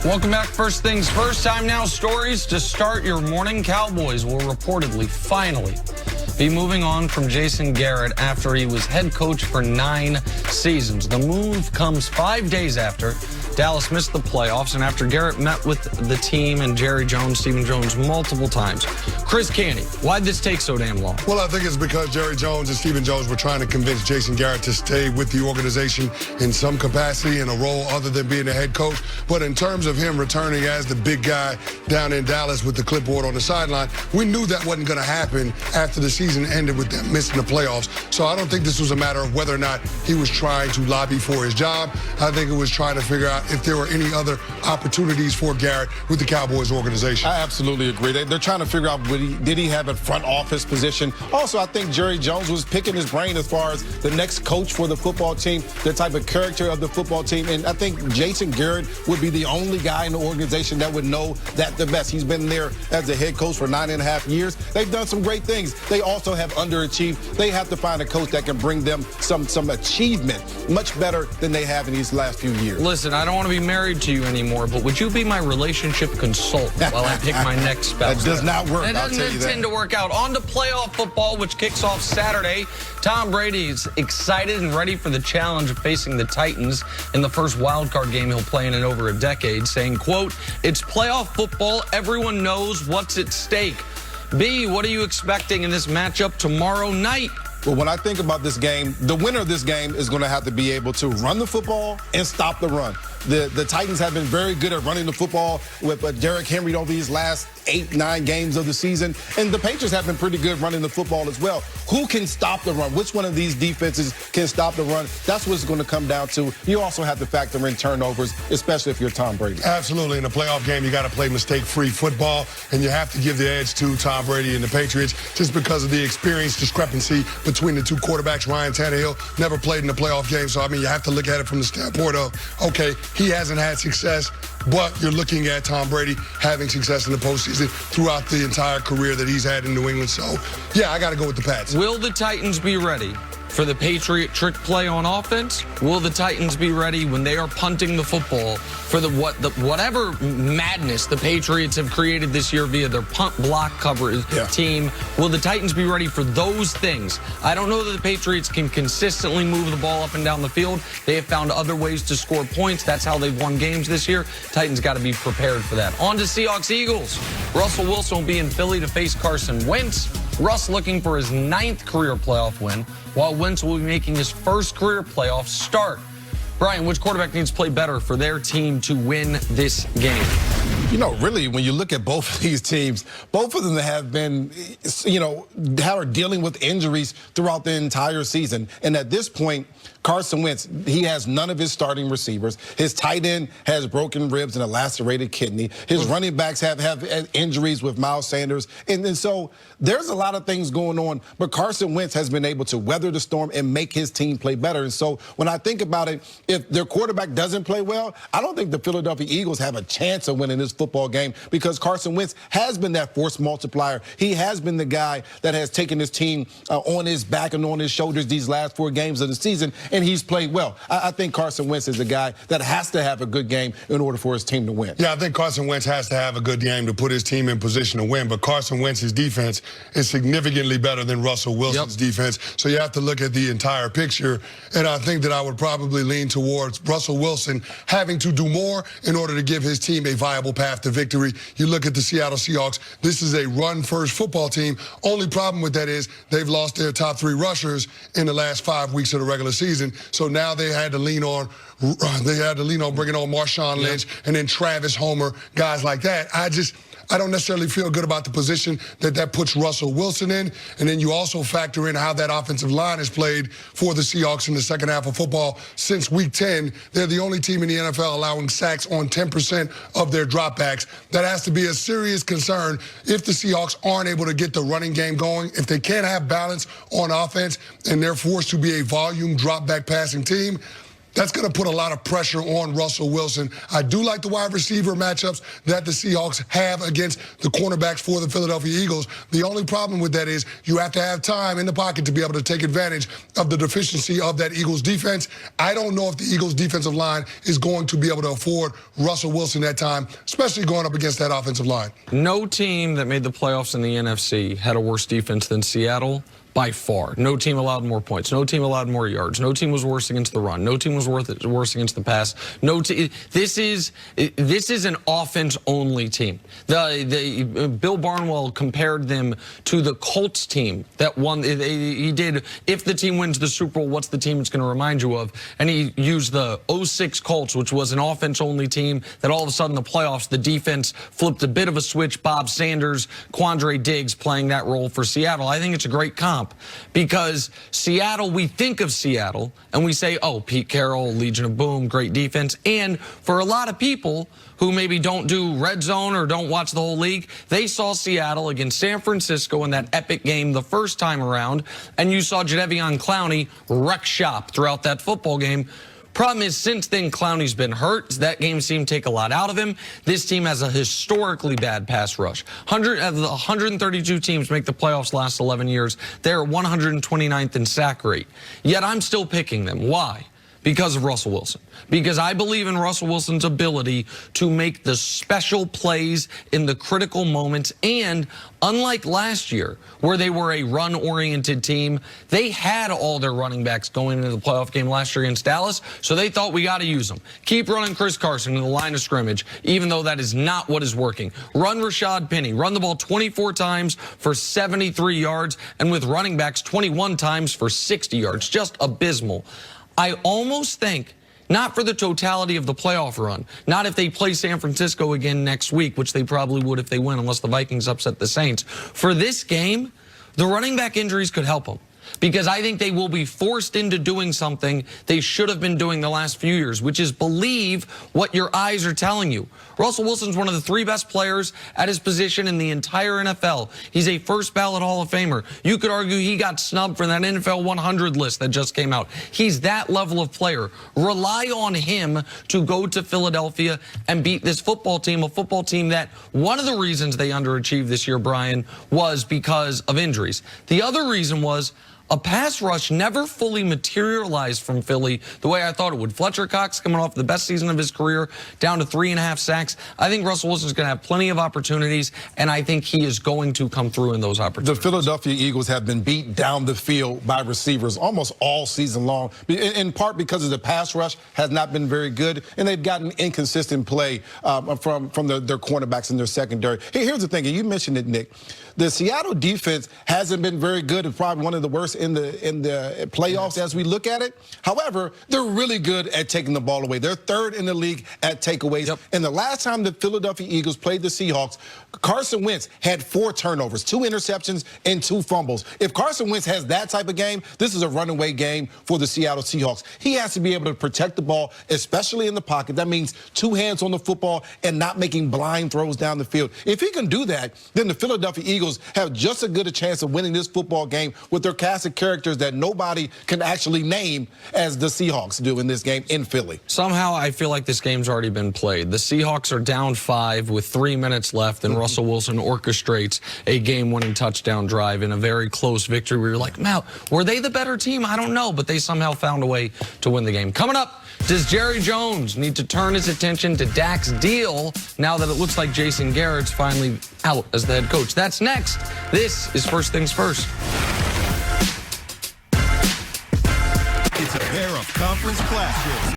Welcome back. First things first, time now stories to start your morning. Cowboys will reportedly finally be moving on from Jason Garrett after he was head coach for 9 seasons. The move comes 5 days after Dallas missed the playoffs and after Garrett met with the team and Jerry Jones, Stephen Jones multiple times. Chris Canty, why'd this take so damn long? Well, I think it's because Jerry Jones and Stephen Jones were trying to convince Jason Garrett to stay with the organization in some capacity in a role other than being the head coach. But in terms of him returning as the big guy down in Dallas with the clipboard on the sideline, we knew that wasn't going to happen after the season ended with them missing the playoffs. So I don't think this was a matter of whether or not he was trying to lobby for his job. I think it was trying to figure out if there were any other opportunities for Garrett with the Cowboys organization. I absolutely agree. They're trying to figure out did he have a front office position. Also, I think Jerry Jones was picking his brain as far as the next coach for the football team, the type of character of the football team. And I think Jason Garrett would be the only guy in the organization that would know that the best. He's been there as the head coach for 9.5 years. They've done some great things. They also have underachieved. They have to find a coach that can bring them some achievement, much better than they have in these last few years. Listen, I don't want to be married to you anymore, but would you be my relationship consultant while I pick my next spouse? That does not work. That doesn't tend to work out. On to playoff football, which kicks off Saturday. Tom Brady is excited and ready for the challenge of facing the Titans in the first wild card game he'll play in over a decade, saying, quote, "It's playoff football. Everyone knows what's at stake." B, what are you expecting in this matchup tomorrow night? Well, when I think about this game, the winner of this game is going to have to be able to run the football and stop the run. The Titans have been very good at running the football with Derrick Henry over these last 8-9 games of the season. And the Patriots have been pretty good running the football as well. Who can stop the run? Which one of these defenses can stop the run? That's what it's going to come down to. You also have to factor in turnovers, especially if you're Tom Brady. Absolutely. In a playoff game, you got to play mistake-free football, and you have to give the edge to Tom Brady and the Patriots just because of the experience discrepancy between the two quarterbacks. Ryan Tannehill never played in a playoff game, so, I mean, you have to look at it from the standpoint of, okay, he hasn't had success, but you're looking at Tom Brady having success in the postseason throughout the entire career that he's had in New England. So, yeah, I got to go with the Pats. Will the Titans be ready for the Patriot trick play on offense? Will the Titans be ready when they are punting the football for whatever madness the Patriots have created this year via their punt block coverage team? Will the Titans be ready for those things? I don't know that the Patriots can consistently move the ball up and down the field. They have found other ways to score points. That's how they've won games this year. Titans got to be prepared for that. On to Seahawks-Eagles. Russell Wilson will be in Philly to face Carson Wentz. Russ looking for his 9th career playoff win, while Wentz will be making his first career playoff start. Brian, which quarterback needs to play better for their team to win this game? You know, really, when you look at both of these teams, both of them have been, are dealing with injuries throughout the entire season. And at this point, Carson Wentz, he has none of his starting receivers. His tight end has broken ribs and a lacerated kidney. His running backs have injuries with Miles Sanders. And so there's a lot of things going on. But Carson Wentz has been able to weather the storm and make his team play better. And so when I think about it, if their quarterback doesn't play well, I don't think the Philadelphia Eagles have a chance of winning this football game because Carson Wentz has been that force multiplier. He has been the guy that has taken his team on his back and on his shoulders these last 4 games of the season, and he's played well. I think Carson Wentz is a guy that has to have a good game in order for his team to win. Yeah, I think Carson Wentz has to have a good game to put his team in position to win, but Carson Wentz's defense is significantly better than Russell Wilson's defense, so you have to look at the entire picture, and I think that I would probably lean towards Russell Wilson having to do more in order to give his team a viable path to victory. You look at the Seattle Seahawks, this is a run-first football team. Only problem with that is they've lost their top 3 rushers in the last 5 weeks of the regular season, so now they had to lean on bringing on Marshawn Lynch and then Travis Homer, guys like that. I don't necessarily feel good about the position that puts Russell Wilson in. And then you also factor in how that offensive line has played for the Seahawks in the second half of football. Since week 10, they're the only team in the NFL allowing sacks on 10% of their dropbacks. That has to be a serious concern if the Seahawks aren't able to get the running game going. If they can't have balance on offense and they're forced to be a volume dropback passing team, That's going to put a lot of pressure on Russell Wilson. I do like the wide receiver matchups that the Seahawks have against the cornerbacks for the Philadelphia Eagles. The only problem with that is you have to have time in the pocket to be able to take advantage of the deficiency of that Eagles defense. I don't know if the Eagles defensive line is going to be able to afford Russell Wilson that time, especially going up against that offensive line. No team that made the playoffs in the NFC had a worse defense than Seattle. By far. No team allowed more points. No team allowed more yards. No team was worse against the run. No team was worse against the pass. This is an offense-only team. Bill Barnwell compared them to the Colts team that won. He did, if the team wins the Super Bowl, what's the team it's going to remind you of? And he used the 06 Colts, which was an offense-only team that all of a sudden in the playoffs, the defense flipped a bit of a switch. Bob Sanders, Quandre Diggs playing that role for Seattle. I think it's a great comp. Because Seattle, we think of Seattle and we say, oh, Pete Carroll, Legion of Boom, great defense. And for a lot of people who maybe don't do red zone or don't watch the whole league, they saw Seattle against San Francisco in that epic game the first time around, and you saw Jadeveon Clowney wreck shop throughout that football game. Problem is, since then, Clowney's been hurt. That game seemed to take a lot out of him. This team has a historically bad pass rush. 132 teams make the playoffs last 11 years. They're 129th in sack rate. Yet I'm still picking them. Why? Because of Russell Wilson. Because I believe in Russell Wilson's ability to make the special plays in the critical moments. And unlike last year, where they were a run-oriented team, they had all their running backs going into the playoff game last year against Dallas, so they thought we got to use them. Keep running Chris Carson in the line of scrimmage, even though that is not what is working. Run Rashad Penny. Run the ball 24 times for 73 yards, and with running backs 21 times for 60 yards. Just abysmal. I almost think, not for the totality of the playoff run, not if they play San Francisco again next week, which they probably would if they win, unless the Vikings upset the Saints. For this game, the running back injuries could help them. Because I think they will be forced into doing something they should have been doing the last few years, which is believe what your eyes are telling you. Russell Wilson's one of the 3 best players at his position in the entire NFL. He's a first ballot Hall of Famer. You could argue he got snubbed from that NFL 100 list that just came out. He's that level of player. Rely on him to go to Philadelphia and beat this football team, a football team that one of the reasons they underachieved this year, Brian, was because of injuries. The other reason was a pass rush never fully materialized from Philly the way I thought it would. Fletcher Cox coming off the best season of his career, down to 3.5 sacks. I think Russell Wilson's going to have plenty of opportunities, and I think he is going to come through in those opportunities. The Philadelphia Eagles have been beat down the field by receivers almost all season long, in part because of the pass rush has not been very good, and they've gotten inconsistent play from their cornerbacks in their secondary. Here's the thing, and you mentioned it, Nick. The Seattle defense hasn't been very good. It's probably one of the worst in the playoffs as we look at it. However, they're really good at taking the ball away. They're 3rd in the league at takeaways. Yep. And the last time the Philadelphia Eagles played the Seahawks, Carson Wentz had 4 turnovers, 2 interceptions, and 2 fumbles. If Carson Wentz has that type of game, this is a runaway game for the Seattle Seahawks. He has to be able to protect the ball, especially in the pocket. That means 2 hands on the football and not making blind throws down the field. If he can do that, then the Philadelphia Eagles have just as good a chance of winning this football game with their cast of characters that nobody can actually name as the Seahawks do in this game in Philly. Somehow I feel like this game's already been played. The Seahawks are down 5 with 3 minutes left, and Russell Wilson orchestrates a game-winning touchdown drive in a very close victory where you're like, man, were they the better team? I don't know, but they somehow found a way to win the game. Coming up, does Jerry Jones need to turn his attention to Dak's deal now that it looks like Jason Garrett's finally out as the head coach? That's next. This is First Things First. It's a pair of conference clashes.